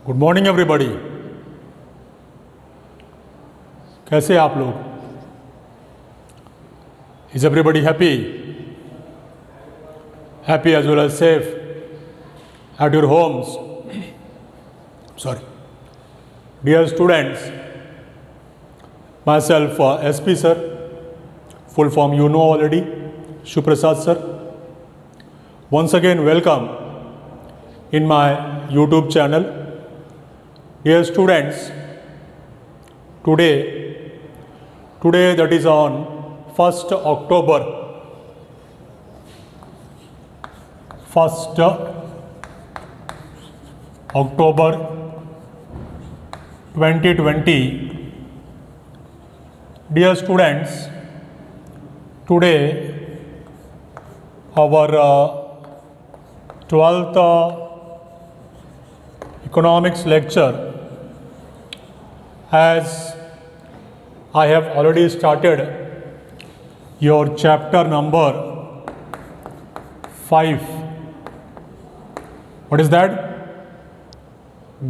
Good morning everybody. कैसे हैं आप लोग? Is everybody happy? Happy as well as safe at your homes? Sorry dear students, myself SP sir, full form you know already, Shuprasad sir. Once again welcome in my YouTube channel. Dear students, today that is on 1st October 2020. Dear students, today our 12th economics lecture, as I have already started your chapter number 5. What is that?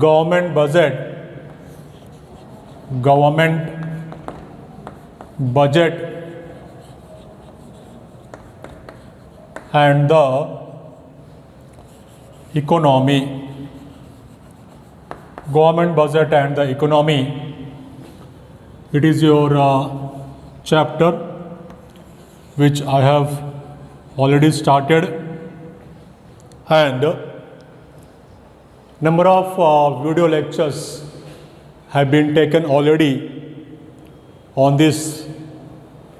Government budget and the economy. Government budget and the economy. It is your chapter which I have already started, and number of video lectures have been taken already on this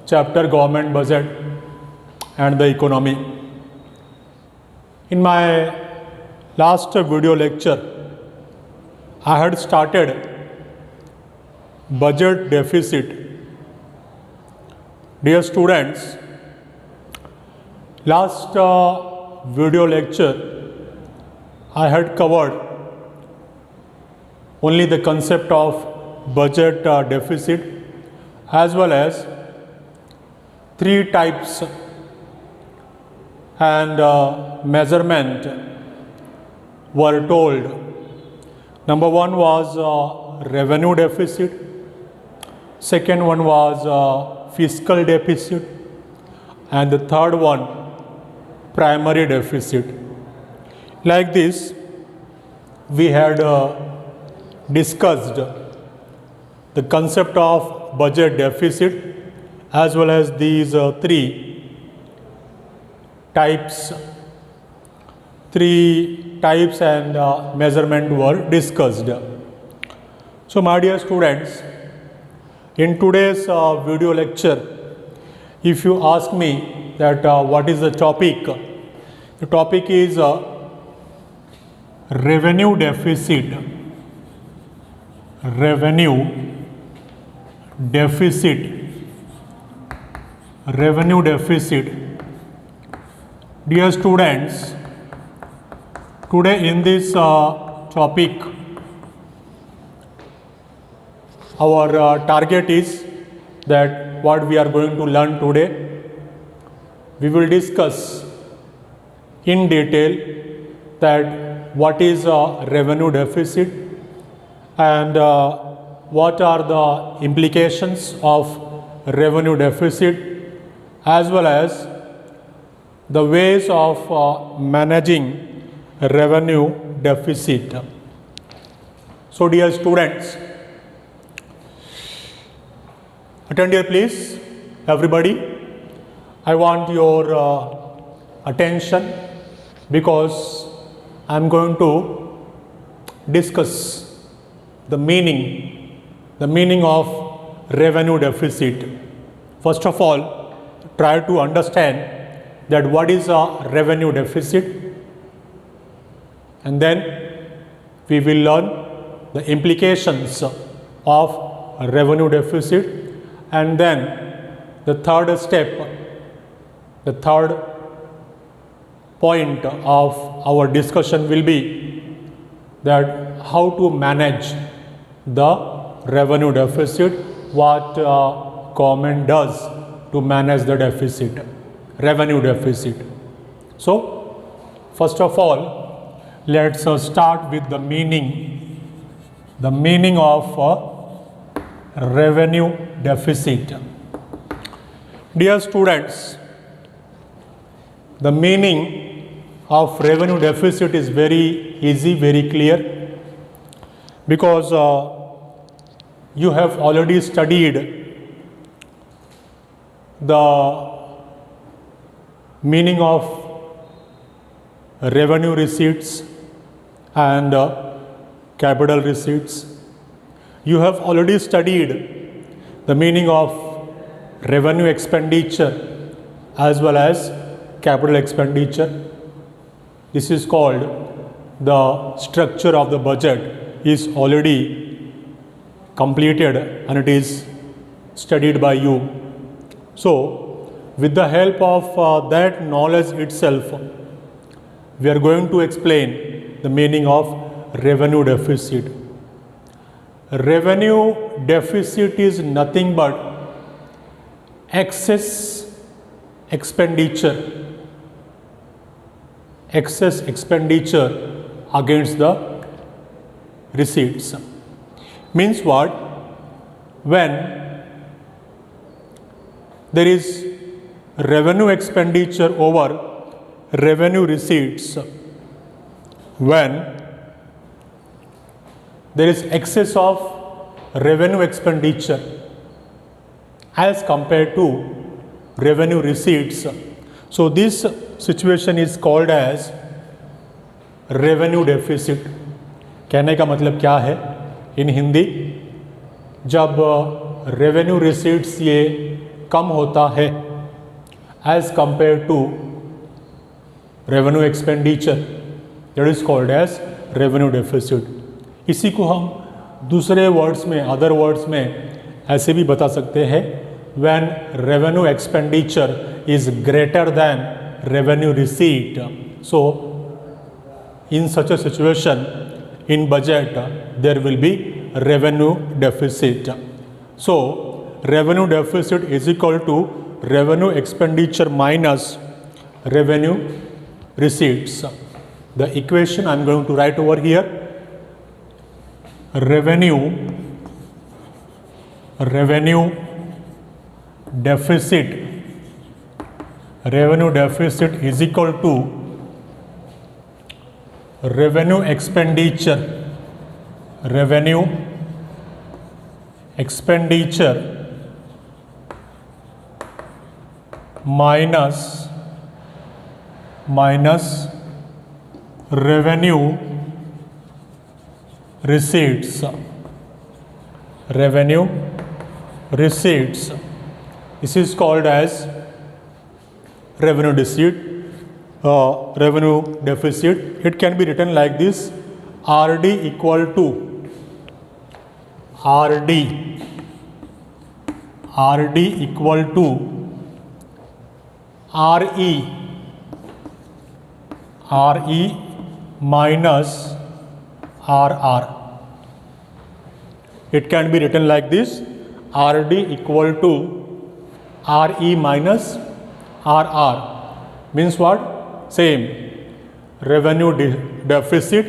chapter, government budget and the economy. In my last video lecture, I had started budget deficit. Dear students, last video lecture I had covered only the concept of budget deficit, as well as 3 types and measurement were told. Number 1 was revenue deficit. Second one was fiscal deficit, and the third one primary deficit. Like this, we had discussed the concept of budget deficit, as well as these 3 types and measurement were discussed. So my dear students, in today's video lecture, if you ask me that what is the topic, the topic is revenue deficit. Revenue deficit. Dear students, today in this topic, our target is that what we are going to learn today, we will discuss in detail that what is revenue deficit and what are the implications of revenue deficit, as well as the ways of managing revenue deficit. So dear students, attend here please, everybody. I want your attention, because I am going to discuss the meaning of revenue deficit. First of all, try to understand that what is a revenue deficit, and then we will learn the implications of revenue deficit. And then the third step, the third point of our discussion will be that how to manage the revenue deficit, what government does to manage the deficit, revenue deficit. So first of all, let's start with the meaning the meaning of revenue deficit. Dear students, the meaning of revenue deficit is very easy, very clear, because you have already studied the meaning of revenue receipts and capital receipts. You have already studied the meaning of revenue expenditure as well as capital expenditure. This is called the structure of the budget is already completed and it is studied by you. So, with the help of that knowledge itself, we are going to explain the meaning of revenue deficit. Revenue deficit is nothing but excess expenditure against the receipts. Means what? When there is revenue expenditure over revenue receipts, when there is excess of revenue expenditure as compared to revenue receipts. So this situation is called as revenue deficit. कहने का मतलब क्या है इन हिंदी? जब revenue receipts ये कम होता है as compared to revenue expenditure, that is called as revenue deficit. इसी को हम दूसरे वर्ड्स में, अदर वर्ड्स में ऐसे भी बता सकते हैं, when revenue expenditure is greater than revenue receipt. So in such a situation in budget there will be revenue deficit. So revenue deficit is equal to revenue expenditure minus revenue receipts. The equation I am going to write over here: revenue deficit is equal to revenue expenditure minus revenue receipts. This is called as revenue deficit. It can be written like this: RD equal to RE minus RR. It can be written like this: RD equal to RE minus RR. Means what? Same. Revenue deficit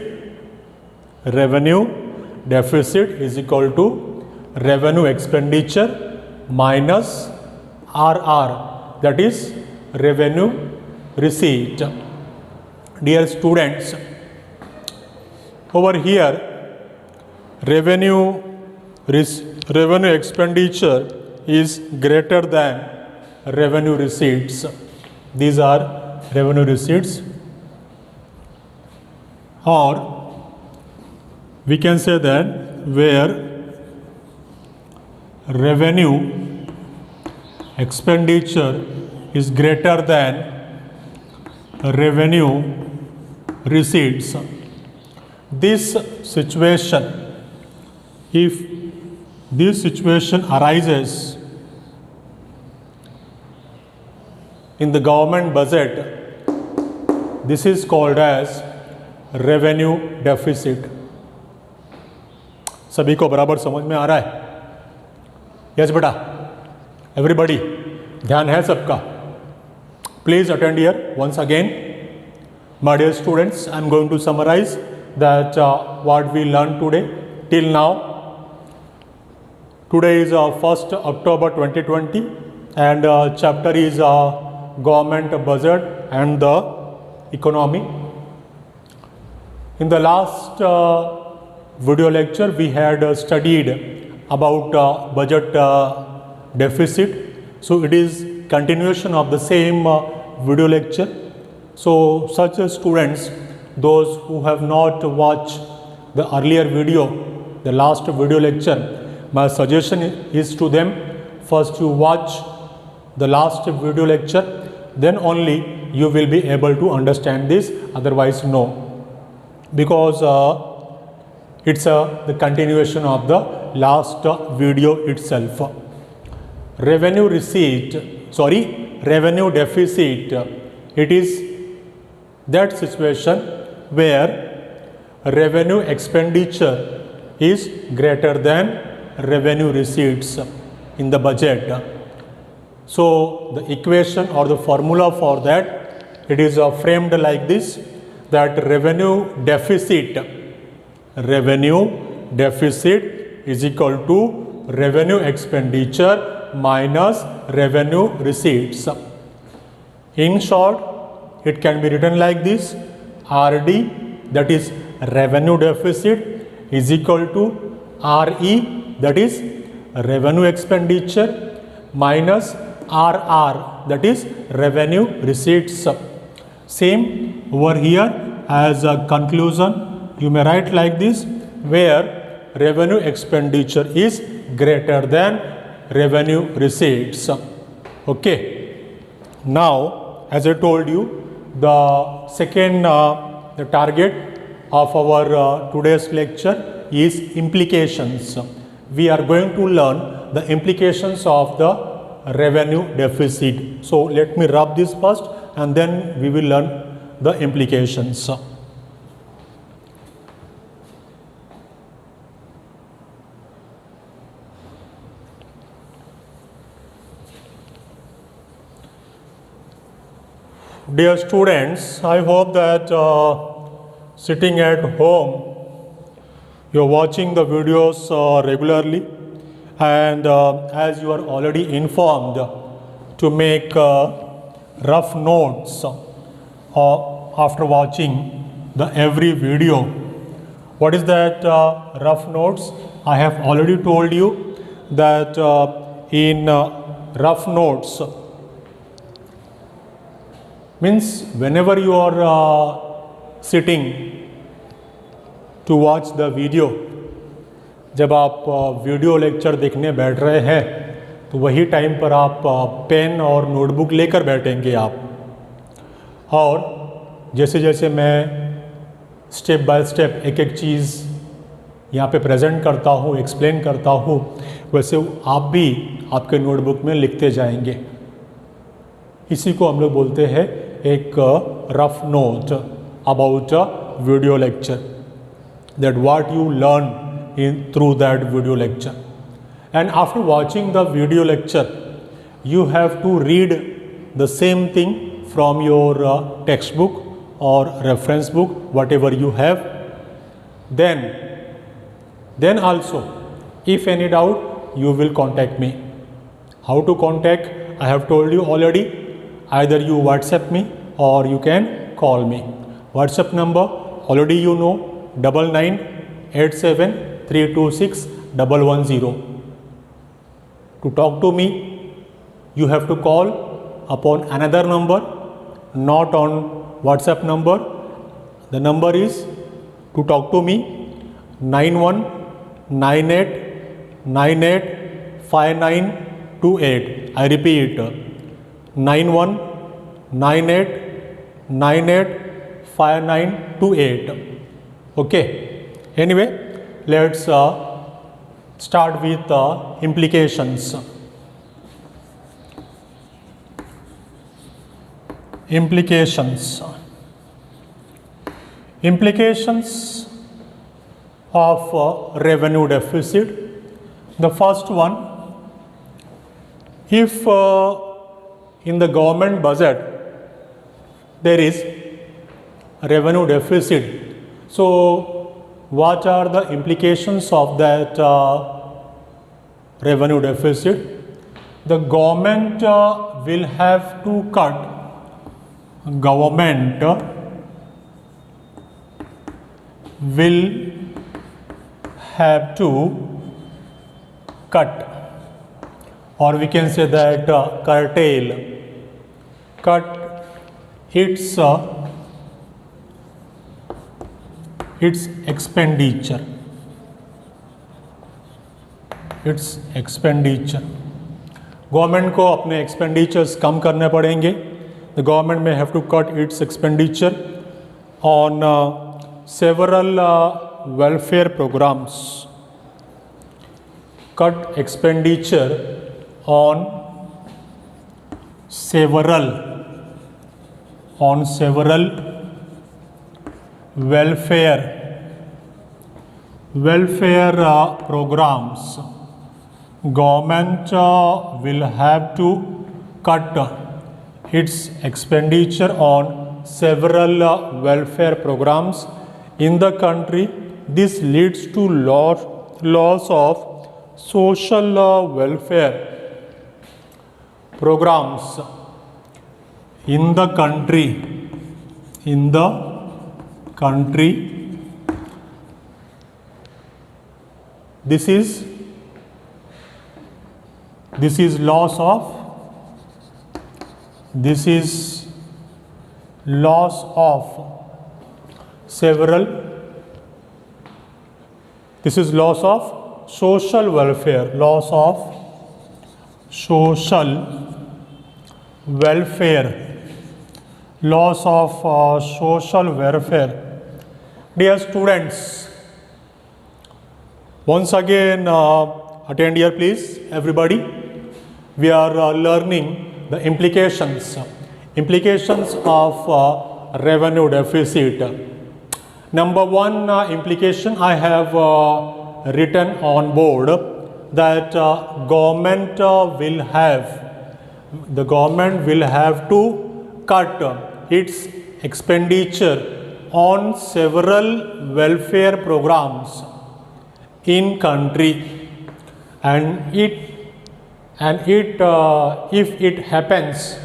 is equal to revenue expenditure minus RR, that is revenue receipt. Dear students, over here revenue expenditure is greater than revenue receipts. These are revenue receipts, or we can say that where revenue expenditure is greater than revenue receipts. This situation, if this situation arises in the government budget, this is called as revenue deficit. सभी को बराबर समझ में आ रहा है? Yes बेटा, everybody, ध्यान है सबका? Please attend here once again. My dear students, I am going to summarize that what we learned today till now. Today is 1st October 2020 and chapter is government budget and the economy. In the last video lecture we had studied about budget deficit. So it is continuation of the same video lecture. So such students, those who have not watched the earlier video, the last video lecture, my suggestion is to them, first you watch the last video lecture, then only you will be able to understand this, otherwise no, because it's the continuation of the last video itself. Revenue deficit, it is that situation where revenue expenditure is greater than revenue receipts in the budget. So the equation or the formula for that, it is framed like this, that revenue deficit is equal to revenue expenditure minus revenue receipts. In short, it can be written like this: RD, that is revenue deficit, is equal to RE, that is revenue expenditure, minus RR, that is revenue receipts. Same over here, as a conclusion you may write like this, where revenue expenditure is greater than revenue receipts. Okay. Now, as I told you, the second the target of our today's lecture is implications. We are going to learn the implications of the revenue deficit. So let me rub this first and then we will learn the implications. Dear students, I hope that sitting at home you are watching the videos regularly, and as you are already informed to make rough notes after watching the every video. What is that rough notes? I have already told you that in rough notes means whenever you are sitting to watch the video, जब आप video lecture देखने बैठ रहे हैं तो वही time पर आप पेन और नोटबुक लेकर बैठेंगे आप, और जैसे जैसे मैं स्टेप बाय स्टेप एक एक चीज़ यहाँ पे प्रेजेंट करता हूँ, एक्सप्लेन करता हूँ, वैसे आप भी आपके नोटबुक में लिखते जाएंगे. इसी को हम लोग बोलते हैं एक rough note about a video lecture, that what you learn through that video lecture. And after watching the video lecture, you have to read the same thing from your textbook or reference book, whatever you have. Then also, if any doubt, you will contact me. How to contact? I have told you already. Either you WhatsApp me or you can call me. WhatsApp number already you know, 9987326110. To talk to me, you have to call upon another number, not on WhatsApp number. The number is to talk to me 9198985928. I repeat, 9198985928. Okay. Anyway, let's start with implications. Implications of revenue deficit. The first one, if in the government budget there is revenue deficit, so what are the implications of that revenue deficit? The government will have to cut. Government will have to cut, or we can say that curtail, cut its expenditure. Government को अपने expenditures कम करने पड़ेंगे. The government may have to cut its expenditure on several welfare programs. Cut expenditure on several welfare programs. Government will have to cut its expenditure on several welfare programs in the country. This leads to loss of social welfare programs in the country. This is loss of several. This is loss of social welfare. Loss of social welfare. Loss of social welfare. Dear students, once again attend here please everybody. We are learning the implications of revenue deficit. Number one implication I have written on board, that the government will have to cut its expenditure on several welfare programs in country, and if it happens,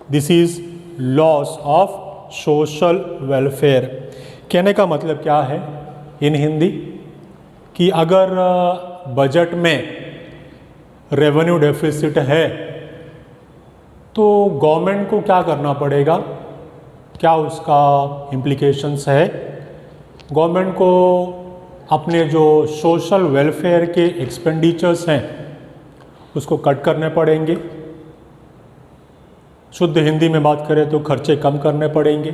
this is loss of social welfare. कहने का मतलब क्या है इन हिंदी, कि अगर budget में revenue deficit है तो गवर्नमेंट को क्या करना पड़ेगा, क्या उसका इम्प्लीकेशंस है. गवर्नमेंट को अपने जो सोशल वेलफेयर के एक्सपेंडिचर्स हैं उसको कट करने पड़ेंगे. शुद्ध हिंदी में बात करें तो खर्चे कम करने पड़ेंगे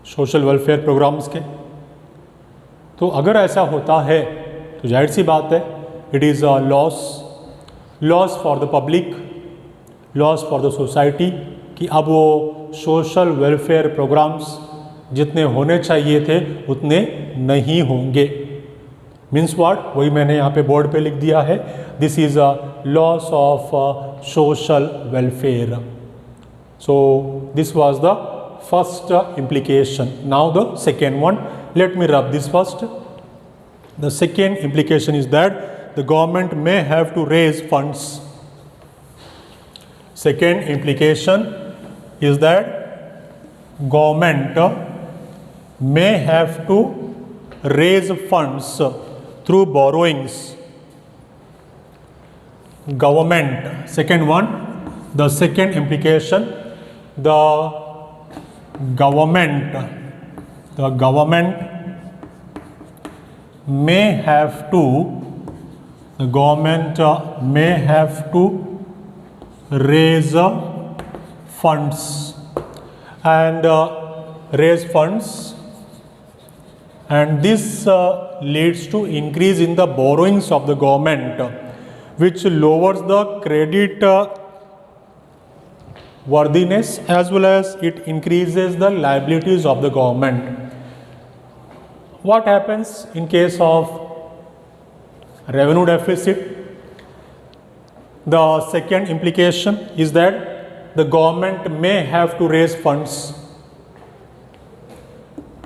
सोशल वेलफेयर प्रोग्राम्स के. तो अगर ऐसा होता है तो जाहिर सी बात है, it is a loss for the public, loss for the society, कि अब वो सोशल वेलफेयर प्रोग्राम्स जितने होने चाहिए थे उतने नहीं होंगे. मीन्स व्हाट, वही मैंने यहाँ पे बोर्ड पे लिख दिया है. This is a loss of social welfare. So this was the first implication. Now the second one, let me rub this first. The second implication is that the government may have to raise funds. Second implication is that government may have to raise funds through borrowings. Government, second one, the second implication, the government may have to raise funds, and this leads to increase in the borrowings of the government, which lowers the credit worthiness as well as it increases the liabilities of the government. What happens in case of revenue deficit? The second implication is that the government may have to raise funds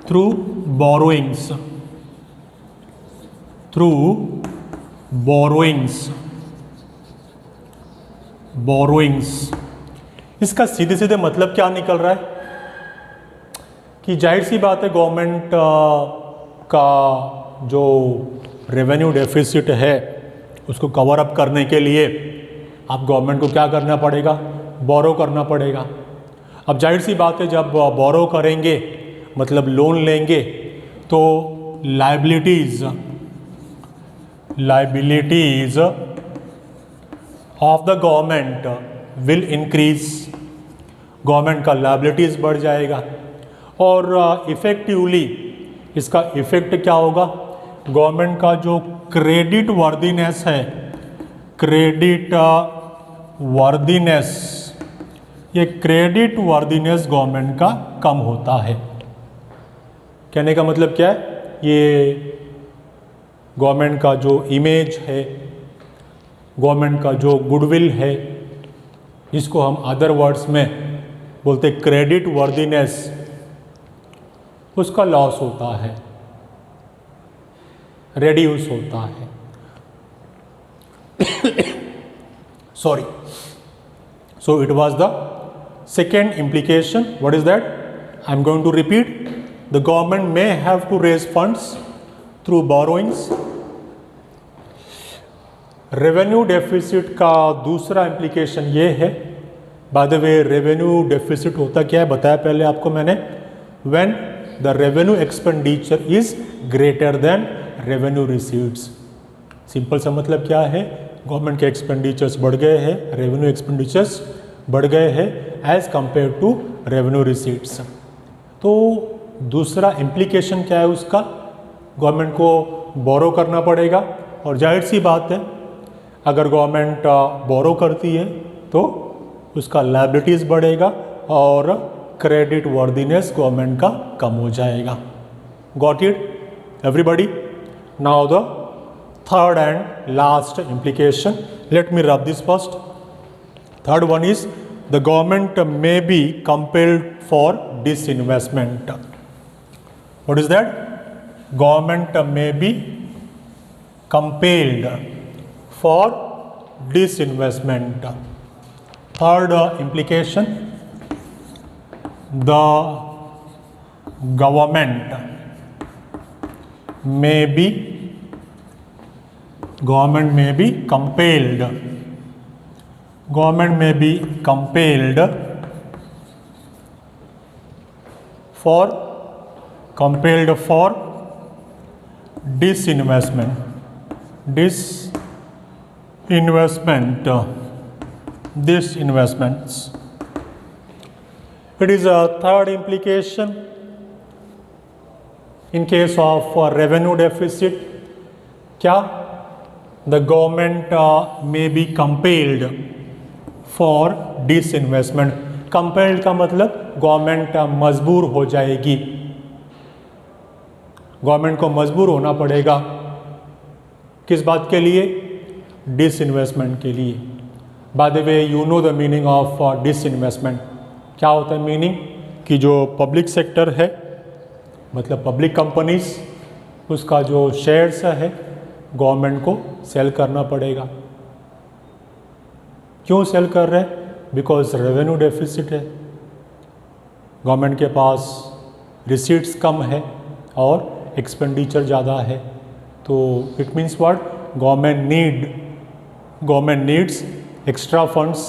through borrowings. Through borrowings. इसका सीधे सीधे मतलब क्या निकल रहा है कि जाहिर सी बात है गवर्नमेंट का जो रेवेन्यू डेफिसिट है उसको कवर अप करने के लिए अब गवर्नमेंट को क्या करना पड़ेगा, बोरो करना पड़ेगा। अब जाहिर सी बात है जब बोरो करेंगे मतलब लोन लेंगे तो liabilities of the government will increase, government का लायबिलिटीज बढ़ जाएगा और इफेक्टिवली इसका इफेक्ट क्या होगा, गवर्नमेंट का जो क्रेडिट वर्दीनेस है, क्रेडिट वर्दीनेस, ये क्रेडिट वर्दीनेस गवर्नमेंट का कम होता है। कहने का मतलब क्या है, ये गवर्नमेंट का जो इमेज है, गवर्नमेंट का जो गुडविल है, जिसको हम अदर वर्ड्स में बोलते क्रेडिट वर्दीनेस, उसका लॉस होता है, रेड्यूस होता है। Sorry, so it was the second implication. What is that? I am going to repeat. The government may have to raise funds through borrowings. Revenue deficit का दूसरा implication ये है, by the way revenue deficit होता क्या है बताया पहले आपको मैंने, when the revenue expenditure is greater than revenue receipts. Simple सा मतलब क्या है, गवर्नमेंट के एक्सपेंडिचर्स बढ़ गए हैं, रेवेन्यू एक्सपेंडिचर्स बढ़ गए हैं as compare to revenue receipts. तो दूसरा इम्प्लीकेशन क्या है उसका, गवर्नमेंट को बोरो करना पड़ेगा और जाहिर सी बात है अगर गवर्नमेंट बोरो करती है तो उसका लायबिलिटीज़ बढ़ेगा और क्रेडिट वर्दीनेस गवर्नमेंट का कम हो जाएगा। Got it everybody? Now the third and last implication. Let me rub this first. Third one is the government may be compelled for disinvestment. What is that? Government may be compelled for disinvestment. Third implication, the government may be compelled for disinvestments. It is a third implication in case of revenue deficit. क्या? The government may be compelled for disinvestment. Compelled का मतलब government मजबूर हो जाएगी, government को मजबूर होना पड़ेगा किस बात के लिए, डिसइन्वेस्टमेंट के लिए। By the way you know the meaning of disinvestment. क्या होता है मीनिंग, कि जो पब्लिक सेक्टर है मतलब पब्लिक कंपनीज, उसका जो शेयर्स है गवर्नमेंट को सेल करना पड़ेगा। क्यों सेल कर रहे हैं? बिकॉज रेवेन्यू डेफिसिट है, गवर्नमेंट के पास रिसीट्स कम है और एक्सपेंडिचर ज़्यादा है। तो it means what, government needs extra funds.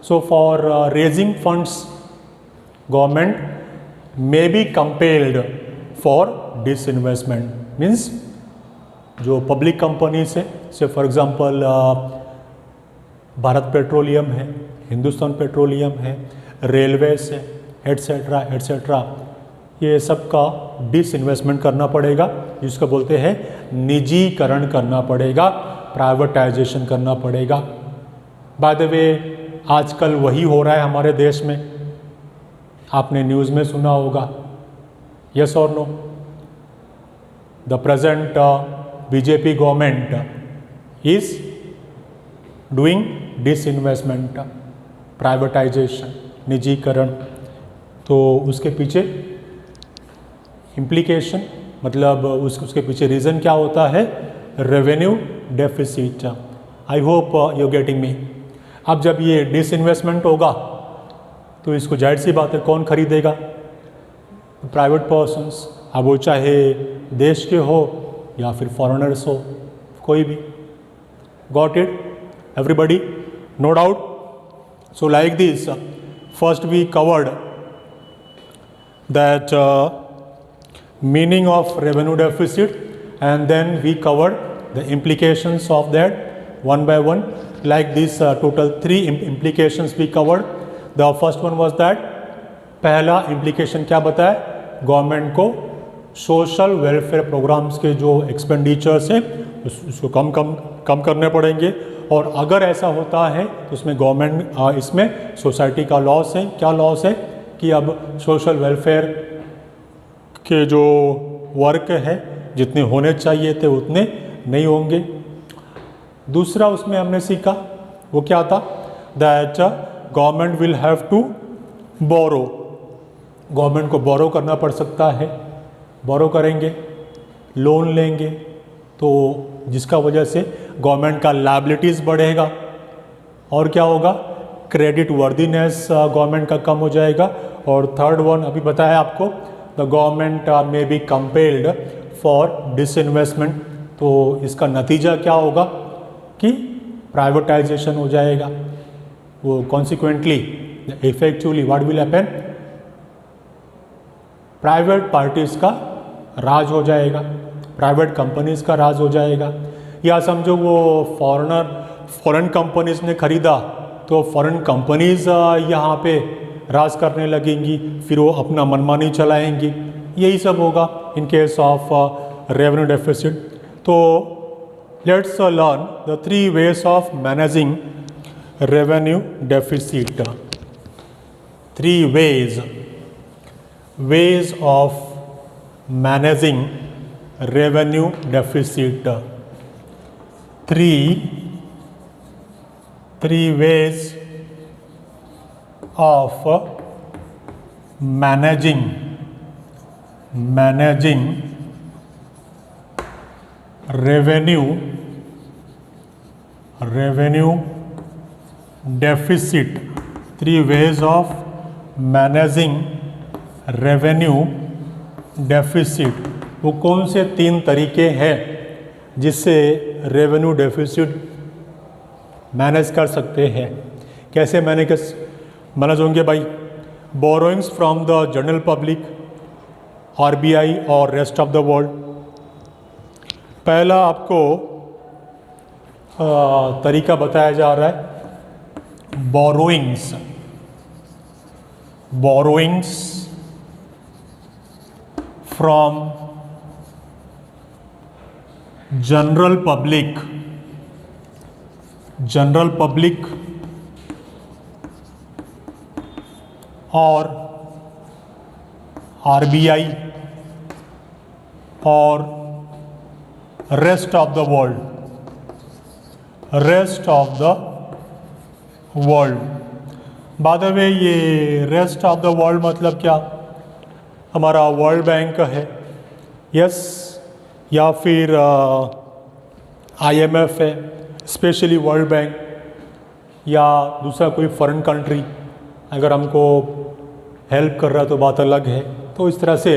So for raising funds government may be compelled for disinvestment. Means जो पब्लिक कंपनीज है, से फॉर एग्जांपल भारत पेट्रोलियम है, हिंदुस्तान पेट्रोलियम है, रेलवेज है, एट्सेट्रा एट्सेट्रा, ये सब का डिसइन्वेस्टमेंट करना पड़ेगा, जिसको बोलते हैं निजीकरण करना पड़ेगा, प्राइवेटाइजेशन करना पड़ेगा। बाय द वे आजकल वही हो रहा है हमारे देश में, आपने न्यूज़ में सुना होगा, यस और no. The present BJP government is doing disinvestment, privatization, निजीकरण। तो उसके पीछे इम्प्लीकेशन मतलब उसके पीछे रीज़न क्या होता है, revenue deficit. I hope you getting me. अब जब ये डिसइन्वेस्टमेंट होगा तो इसको जाहिर सी बात है कौन खरीदेगा? प्राइवेट पर्सन्स, अब वो चाहे देश के हो या फिर फॉरेनर्स हो, कोई भी। Got it everybody? No doubt. So like this, first we covered that meaning of revenue deficit, and then we covered the implications of that one by one. Like this, total 3 implications we covered. The first one was that, पहला implication क्या बताया? Government को social welfare programmes के जो expenditures हैं उसको कम करने पड़ेंगे, और अगर ऐसा होता है तो उसमें गवर्नमेंट इसमें सोसाइटी का लॉस है। क्या लॉस है? कि अब सोशल वेलफेयर के जो वर्क है जितने होने चाहिए थे उतने नहीं होंगे। दूसरा उसमें हमने सीखा, वो क्या था? That government will have to borrow, government को बोरो करना पड़ सकता है। बोरो करेंगे, लोन लेंगे, तो जिसका वजह से गवर्नमेंट का लायबिलिटीज़ बढ़ेगा, और क्या होगा? क्रेडिट वर्दीनेस गवर्नमेंट का कम हो जाएगा। और थर्ड वन अभी बताया आपको, the government may be compelled for disinvestment. तो इसका नतीजा क्या होगा? कि प्राइवेटाइजेशन हो जाएगा। वो consequently effectively what will happen? Private parties का राज हो जाएगा, प्राइवेट कंपनीज़ का राज हो जाएगा। या समझो वो फॉरेन कंपनीज़ ने ख़रीदा तो फॉरेन कंपनीज़ यहाँ पे राज करने लगेंगी, फिर वो अपना मनमानी चलाएंगी। यही सब होगा in case of revenue deficit. तो let's learn the 3 ways of managing revenue deficit. 3 ways of managing revenue deficit. 3 ways of managing revenue deficit। 3 ways of managing revenue deficit। वो कौन से 3 तरीके हैं जिससे रेवेन्यू डेफिसिट मैनेज कर सकते हैं? कैसे मैनेज होंगे भाई? Borrowings from the general public, RBI और रेस्ट ऑफ द वर्ल्ड। पहला आपको तरीका बताया जा रहा है, बोरोइंग्स फ्रॉम जनरल पब्लिक और आरबीआई और rest of the world. By the way, ये रेस्ट ऑफ द वर्ल्ड मतलब क्या? हमारा वर्ल्ड बैंक है, यस, या फिर IMF है, स्पेशली वर्ल्ड बैंक, या दूसरा कोई फॉरेन कंट्री अगर हमको हेल्प कर रहा है तो बात अलग है। तो इस तरह से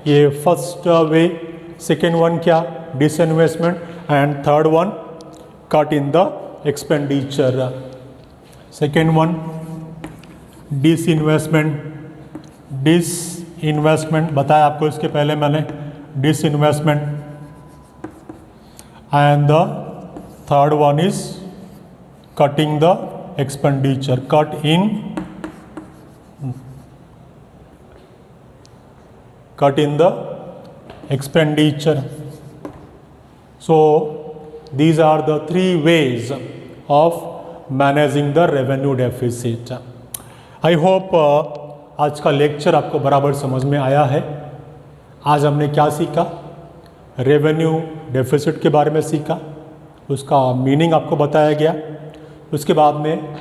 ये फर्स्ट वे। सेकेंड वन क्या? Disinvestment. And third one, cut in the expenditure. Second one disinvestment बताया आपको इसके पहले मैंने, disinvestment. And the third one is cutting the expenditure, cut in the expenditure. So these are the 3 ways of managing the revenue deficit. I hope आज का lecture आपको बराबर समझ में आया है। आज हमने क्या सीखा? रेवेन्यू डेफिसिट के बारे में सीखा, उसका मीनिंग आपको बताया गया। उसके बाद में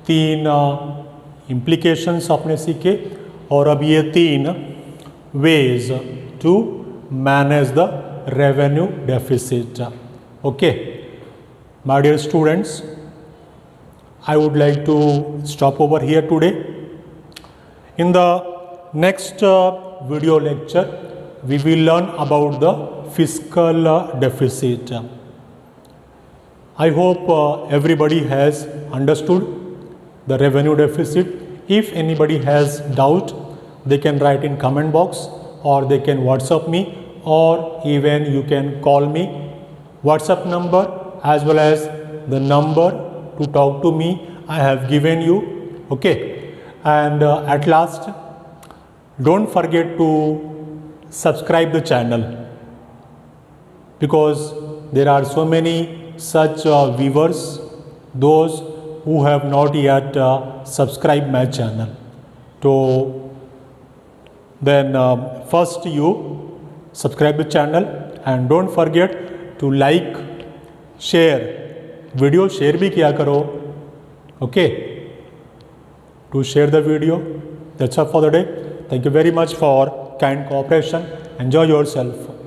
3 इम्प्लीकेशंस आपने सीखे, और अब ये 3 ways to manage the revenue deficit. Okay, my dear students, I would like to stop over here today. In the next video lecture, we will learn about the fiscal deficit. I hope everybody has understood the revenue deficit. If anybody has doubt, they can write in comment box, or they can WhatsApp me, or even you can call me. WhatsApp number as well as the number to talk to me I have given you. Okay, and at last, don't forget to subscribe the channel, because there are so many such viewers, those who have not yet subscribed my channel. So then first you subscribe the channel, and don't forget to like, share, video share भी किया करो. Okay, to share the video. That's all for the day. Thank you very much for kind cooperation. Enjoy yourself.